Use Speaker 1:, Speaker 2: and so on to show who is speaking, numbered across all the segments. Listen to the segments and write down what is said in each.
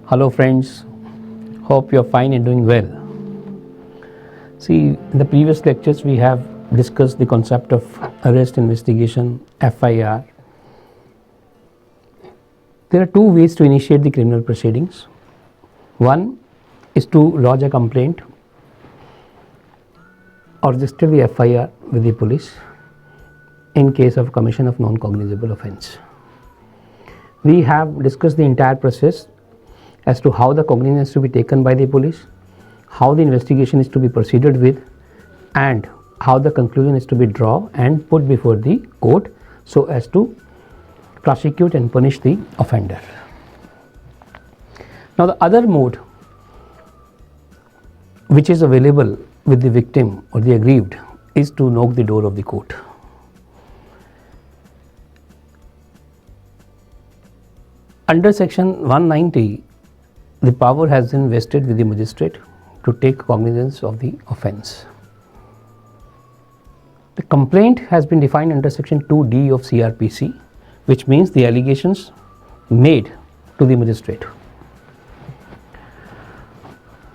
Speaker 1: Hello friends, hope you are fine and doing well. See, in the previous lectures we have discussed the concept of arrest, investigation, FIR. There are two ways to initiate the criminal proceedings. One is to lodge a complaint or register the FIR with the police in case of commission of non-cognizable offence. We have discussed the entire process as to how the cognizance is to be taken by the police, how the investigation is to be proceeded with, and how the conclusion is to be drawn and put before the court so as to prosecute and punish the offender. Now the other mode which is available with the victim or the aggrieved is to knock the door of the court. Under section 190, the power has been vested with the magistrate to take cognizance of the offence. The complaint has been defined under section 2D of CRPC, which means the allegations made to the magistrate.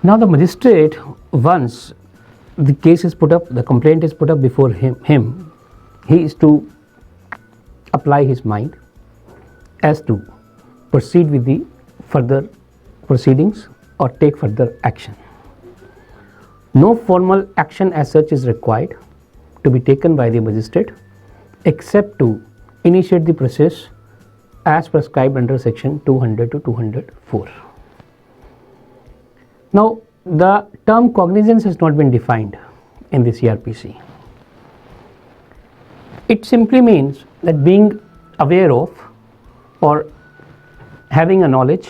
Speaker 1: Now the magistrate, once the case is put up, the complaint is put up before him, he is to apply his mind as to proceed with the further proceedings or take further action. No formal action as such is required to be taken by the magistrate except to initiate the process as prescribed under section 200 to 204. Now the term cognizance has not been defined in the CRPC. It simply means that being aware of or having a knowledge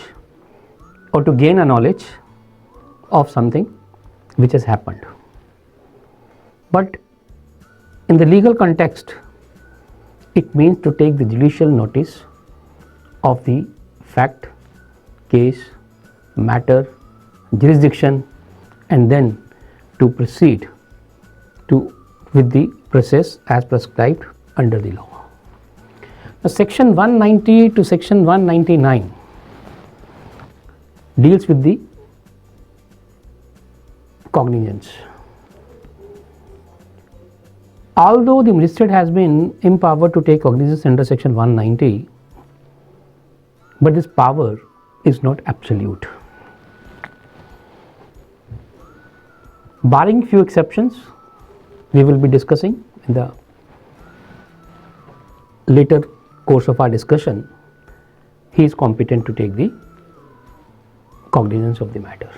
Speaker 1: or to gain a knowledge of something which has happened. But in the legal context, it means to take the judicial notice of the fact, case, matter, jurisdiction, and then to proceed with the process as prescribed under the law. Now, section 190 to section 199 deals with the cognizance. Although the magistrate has been empowered to take cognizance under section 190, but this power is not absolute. Barring few exceptions, we will be discussing in the later course of our discussion, he is competent to take the cognizance of the matter.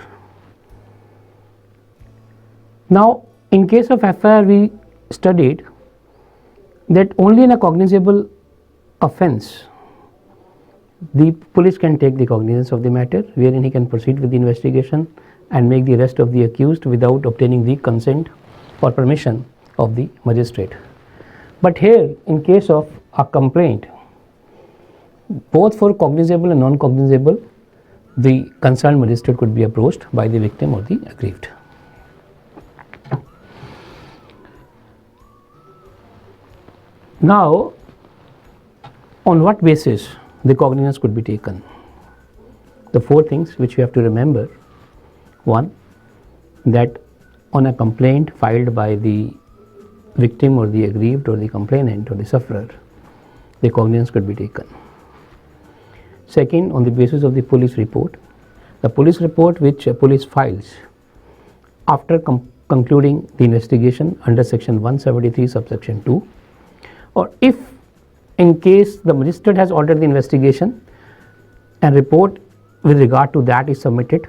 Speaker 1: Now, in case of FIR, we studied that only in a cognizable offence the police can take the cognizance of the matter, wherein he can proceed with the investigation and make the arrest of the accused without obtaining the consent or permission of the magistrate. But here, in case of a complaint, both for cognizable and non-cognizable, the concerned magistrate could be approached by the victim or the aggrieved. Now, on what basis the cognizance could be taken? The four things which you have to remember. One, that on a complaint filed by the victim or the aggrieved or the complainant or the sufferer, the cognizance could be taken. Second, on the basis of the police report which a police files after concluding the investigation under section 173 subsection 2, or if in case the magistrate has ordered the investigation and report with regard to that is submitted,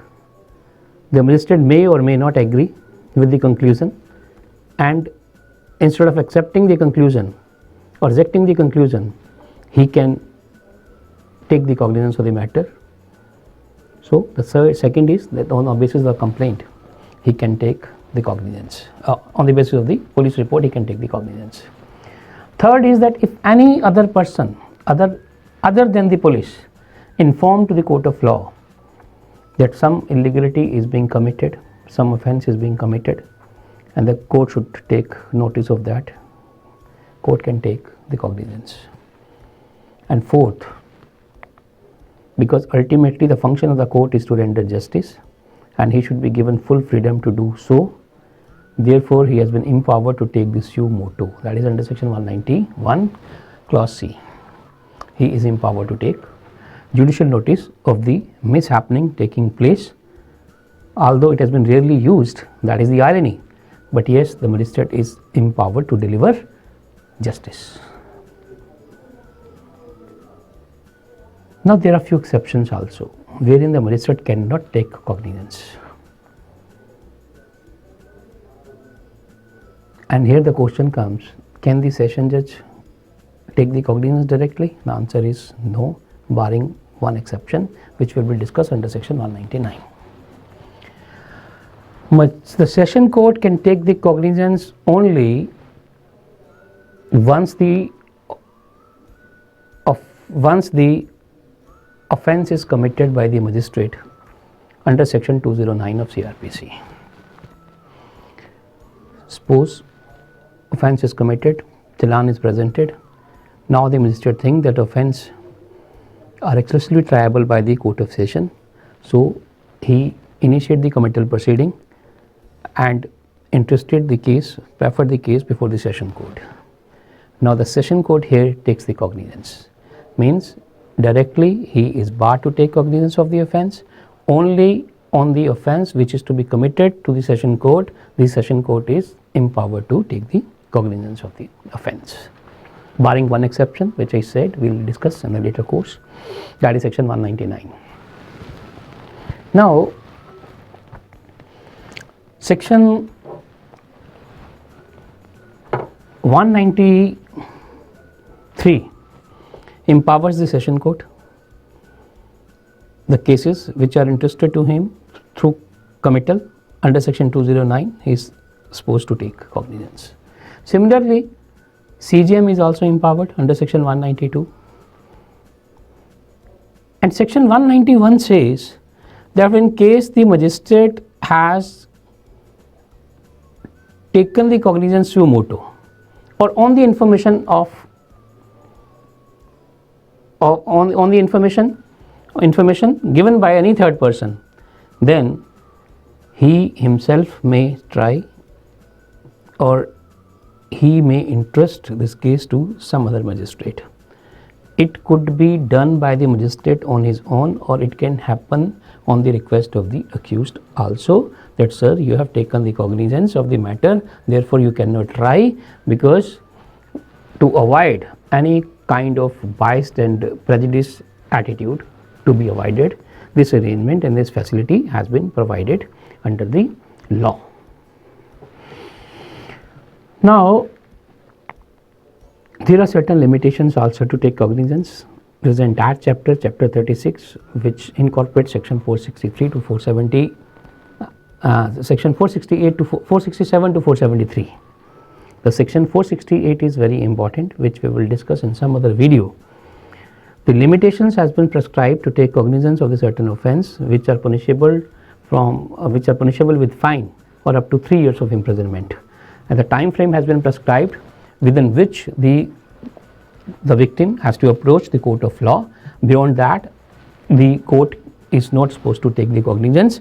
Speaker 1: the magistrate may or may not agree with the conclusion, and instead of accepting the conclusion or rejecting the conclusion, he can take the cognizance of the matter. So the second is that on the basis of the complaint, he can take the cognizance. On the basis of the police report, he can take the cognizance. Third is that if any other person other than the police inform to the court of law that some illegality is being committed, some offence is being committed, and the court should take notice of that, court can take the cognizance. And fourth, because ultimately the function of the court is to render justice and he should be given full freedom to do so. Therefore, he has been empowered to take this suo motu, that is under section 191 clause C. He is empowered to take judicial notice of the mishappening taking place, although it has been rarely used, that is the irony, but yes, the magistrate is empowered to deliver justice. Now there are few exceptions also, wherein the magistrate cannot take cognizance. And here the question comes, can the session judge take the cognizance directly? The answer is no, barring one exception, which will be discussed under section 199. The session court can take the cognizance only once the offence is committed by the magistrate under section 209 of CRPC. Suppose offence is committed, challan is presented. Now the magistrate thinks that offence are exclusively triable by the court of session, so he initiated the committal proceeding and preferred the case before the session court. Now the session court here takes the cognizance, means directly he is barred to take cognizance of the offence. Only on the offence which is to be committed to the session court is empowered to take the cognizance of the offence, barring one exception which I said we will discuss in the later course, that is section 199. Now section 193 empowers the session court. The cases which are entrusted to him through committal under section 209 he is supposed to take cognizance. Similarly, CJM is also empowered under section 192. And section 191 says that in case the magistrate has taken the cognizance suo motu or on the information information given by any third person, then he himself may try or he may entrust this case to some other magistrate. It could be done by the magistrate on his own, or it can happen on the request of the accused also, that sir, you have taken the cognizance of the matter, therefore you cannot try, because to avoid any kind of biased and prejudiced attitude to be avoided, this arrangement and this facility has been provided under the law. Now there are certain limitations also to take cognizance. There is an entire chapter 36, which incorporates section 463 to 470, section 468 to 467 to 473. The section 468 is very important, which we will discuss in some other video. The limitations has been prescribed to take cognizance of the certain offence which are punishable with fine or up to 3 years of imprisonment, and the time frame has been prescribed within which the victim has to approach the court of law. Beyond that, the court is not supposed to take the cognizance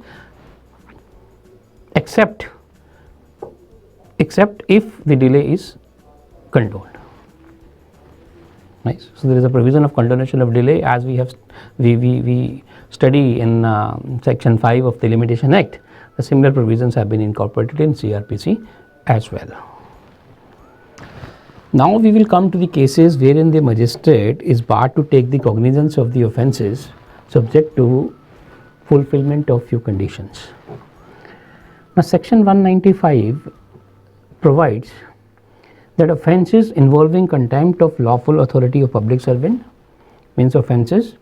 Speaker 1: except if the delay is condoned. Nice. So there is a provision of condonation of delay, as we study in section 5 of the Limitation Act. The similar provisions have been incorporated in CRPC as well. Now we will come to the cases wherein the magistrate is barred to take the cognizance of the offences subject to fulfillment of few conditions. Now section 195 provides that offences involving contempt of lawful authority of public servant, means offences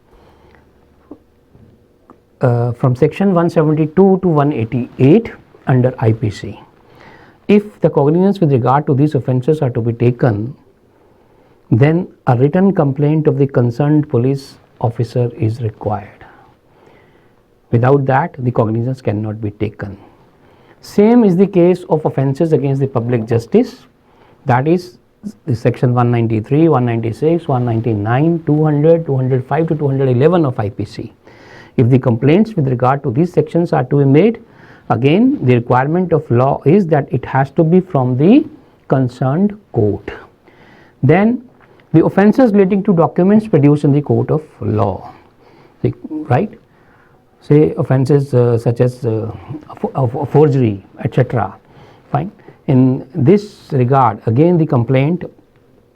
Speaker 1: from section 172 to 188 under IPC. If the cognizance with regard to these offences are to be taken, then a written complaint of the concerned police officer is required. Without that, the cognizance cannot be taken. Same is the case of offences against the public justice, that is the section 193, 196, 199, 200, 205 to 211 of IPC. If the complaints with regard to these sections are to be made, again the requirement of law is that it has to be from the concerned court. Then the offences relating to documents produced in the court of law, right? Say offences such as forgery, etc. Fine. In this regard, again the complaint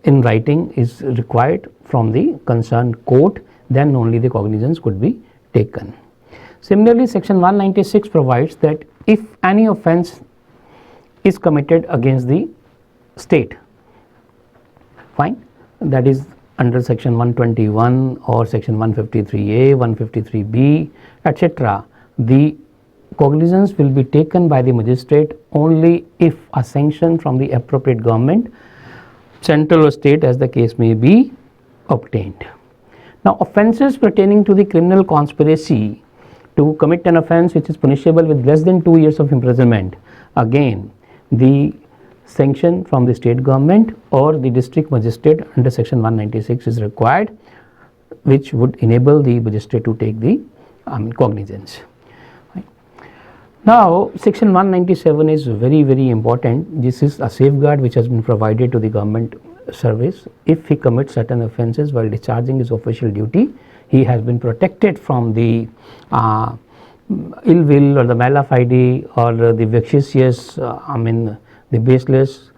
Speaker 1: in writing is required from the concerned court, then only the cognizance could be taken. Similarly, section 196 provides that if any offence is committed against the state, fine, that is under section 121 or section 153A, 153B, etc., the cognizance will be taken by the magistrate only if a sanction from the appropriate government, central or state as the case may be, obtained. Now, offences pertaining to the criminal conspiracy to commit an offence which is punishable with less than 2 years of imprisonment, again the sanction from the state government or the district magistrate under section 196 is required, which would enable the magistrate to take the cognizance. Now, section 197 is very important. This is a safeguard which has been provided to the government service. If he commits certain offences while discharging his official duty, he has been protected from the ill will or the mala fide or the vexatious, the baseless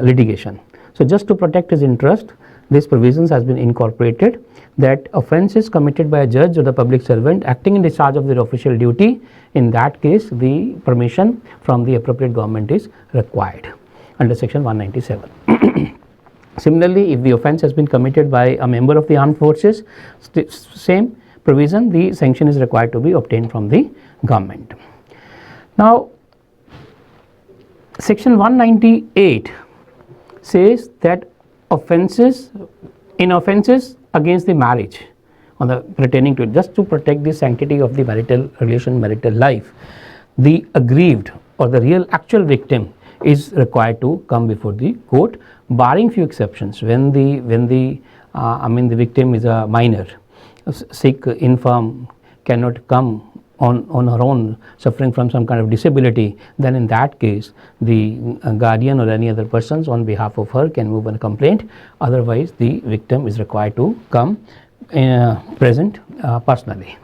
Speaker 1: litigation. So, just to protect his interest, this provisions has been incorporated that offences committed by a judge or the public servant acting in discharge of their official duty, in that case the permission from the appropriate government is required under section 197. Similarly, if the offence has been committed by a member of the armed forces, same provision, the sanction is required to be obtained from the government. Now, section 198 says that offences against the marriage on the pertaining to it, just to protect the sanctity of the marital relation, marital life, the aggrieved or the real actual victim is required to come before the court, barring few exceptions. When the victim is a minor, sick, infirm, cannot come on her own, suffering from some kind of disability, then in that case the guardian or any other persons on behalf of her can move a complaint. Otherwise, the victim is required to come present personally.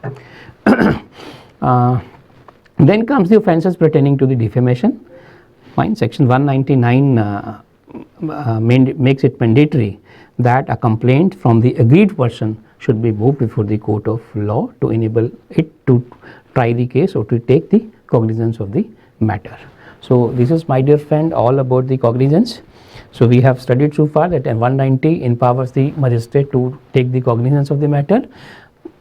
Speaker 1: Then comes the offences pertaining to the defamation. Fine. Section 199 makes it mandatory that a complaint from the aggrieved person should be moved before the court of law to enable it to try the case or to take the cognizance of the matter. So, this is, my dear friend, all about the cognizance. So, we have studied so far that 190 empowers the magistrate to take the cognizance of the matter,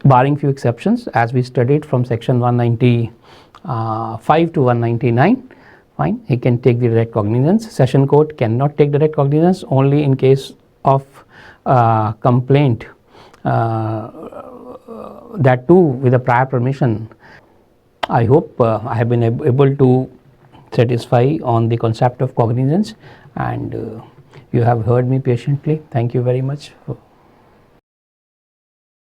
Speaker 1: barring few exceptions, as we studied from section 195 to 199. Fine, he can take the direct cognizance. Session court cannot take direct cognizance, only in case of complaint, that too with a prior permission. I hope I have been able to satisfy on the concept of cognizance, and you have heard me patiently. Thank you very much.